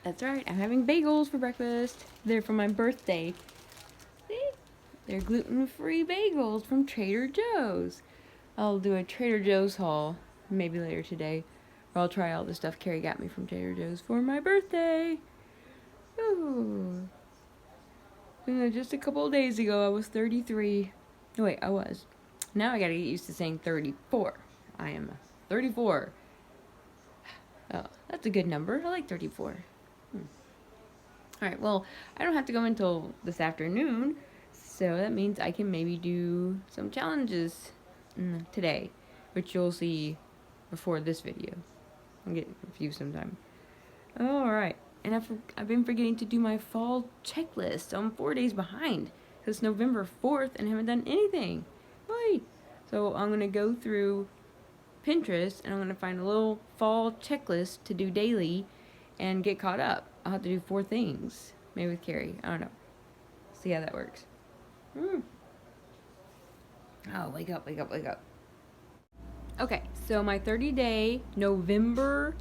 That's right, I'm having bagels for breakfast. They're for my birthday. See? They're gluten-free bagels from Trader Joe's. I'll do a Trader Joe's haul maybe later today. Or I'll try all the stuff Carrie got me from Trader Joe's for my birthday. Ooh. Just a couple of days ago, I was 33. No, wait, I was. Now I gotta get used to saying 34. I am 34. Oh, that's a good number. I like 34. Alright, well, I don't have to go until this afternoon, so that means I can maybe do some challenges today, which you'll see before this video. I'll get confused sometime. Alright, and I've been forgetting to do my fall checklist. I'm 4 days behind. It's November 4th and I haven't done anything. Wait. So I'm going to go through Pinterest and I'm going to find a little fall checklist to do daily and get caught up. I'll have to do 4 things. Maybe with Carrie. I don't know. See how that works. Oh, wake up, wake up, wake up. Okay, so my 30-day November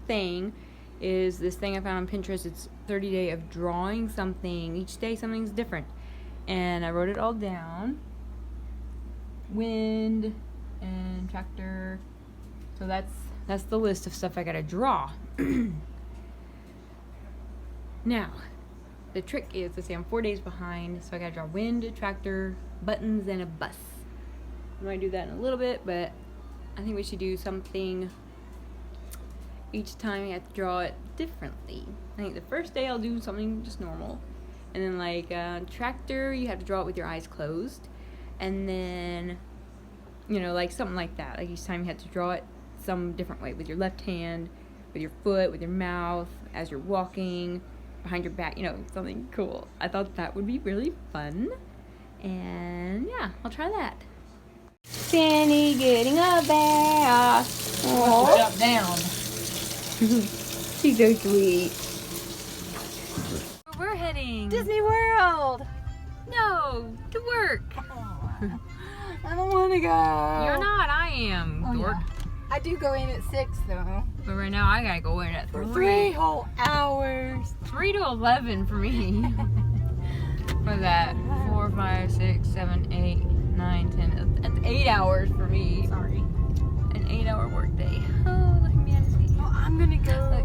thing is this thing I found on Pinterest. It's 30 day of drawing something. Each day something's different. And I wrote it all down. Wind and tractor. So that's the list of stuff I gotta draw. Now, the trick is to say I'm 4 days behind, so I gotta draw wind, a tractor, buttons, and a bus. I'm gonna do that in a little bit, but I think we should do something each time. You have to draw it differently. I think the first day I'll do something just normal. And then like tractor, you have to draw it with your eyes closed. And then, like something like that. Like each time you have to draw it some different way. With your left hand, with your foot, with your mouth, as you're walking, behind your back, something cool. I thought that would be really fun. And yeah, I'll try that. Fanny getting a bath. Oh. Jump down. She's so sweet. We're heading Disney World. No, to work. I don't want to go. You're not. I am. Oh, Dork. yeah. I do go in at 6 though. But right now I gotta go in at For 3. 3 whole hours. 3 to 11 for me. For that 4, 5, 6, 7, 8, 9, 10. That's 8 hours for me. Sorry. An 8-hour work day. Oh, look at me on the Well, I'm gonna go. Look,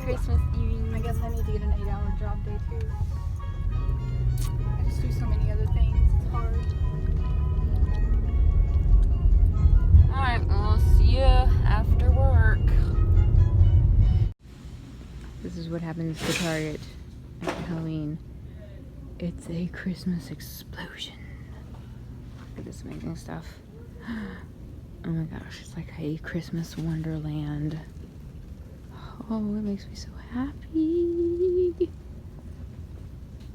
Christmas earrings. I guess I need to get an 8-hour job day too. I just do so many other things. It's hard. Alright, I'll see you after work. This is what happens to Target after Halloween. It's a Christmas explosion. Look at this amazing stuff. Oh my gosh, it's like a Christmas wonderland. Oh, it makes me so happy.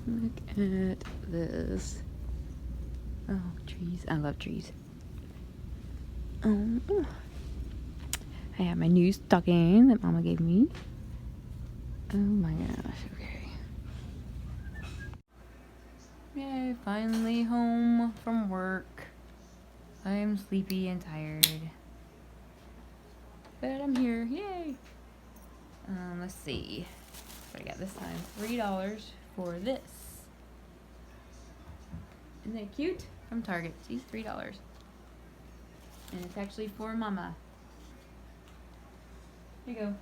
Look at this. Oh, trees. I love trees. I have my new stocking that Mama gave me. Oh my gosh, okay. Yay, finally home from work. I am sleepy and tired. But I'm here, yay! Let's see. What I got this time? $3 for this. Isn't that cute? From Target. See, $3. And it's actually for Mama. Here you go.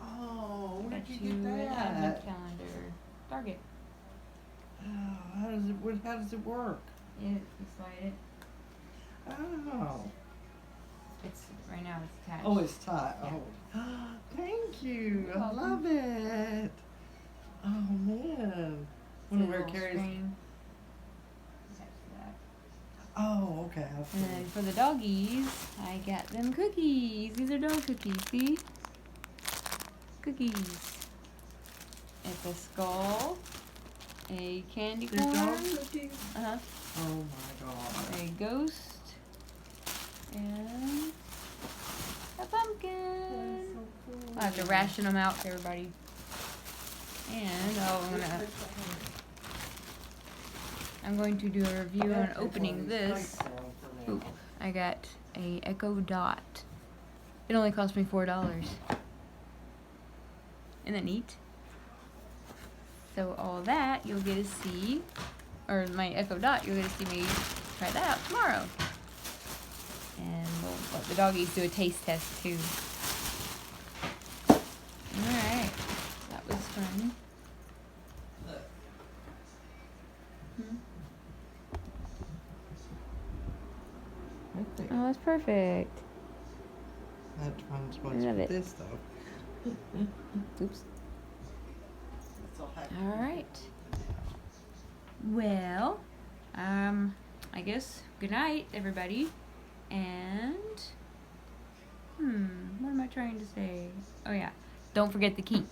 Oh, where'd Got you you get an that? advent calendar. Target. Oh, how does it work? Yeah, you slide it. Oh. It's right now it's attached. Oh, it's tight. Yeah. Oh. Thank you. You're I welcome. love it. Oh man. Wonder where Carrie's. Oh, okay. I see. And then for the doggies, I got them cookies. These are dog cookies, see? Cookies. It's a skull, a candy They're corn, dog cookies? uh-huh, Oh my god. a ghost, and a pumpkin. That's so cool. I'll have to ration them out to everybody. And I'm going to do a review on opening this. Ooh, I got a Echo Dot. It only cost me $4. Isn't that neat? So all that you'll get to see, or my Echo Dot, you'll get to see me try that out tomorrow. And we'll let the doggies do a taste test too. Alright, that was fun. Right there. Oh, that's perfect. That's fun to watch love with it. this though. Oops. That's all happy. Alright. Well, I guess good night, everybody. And, what am I trying to say? Oh yeah, don't forget the key.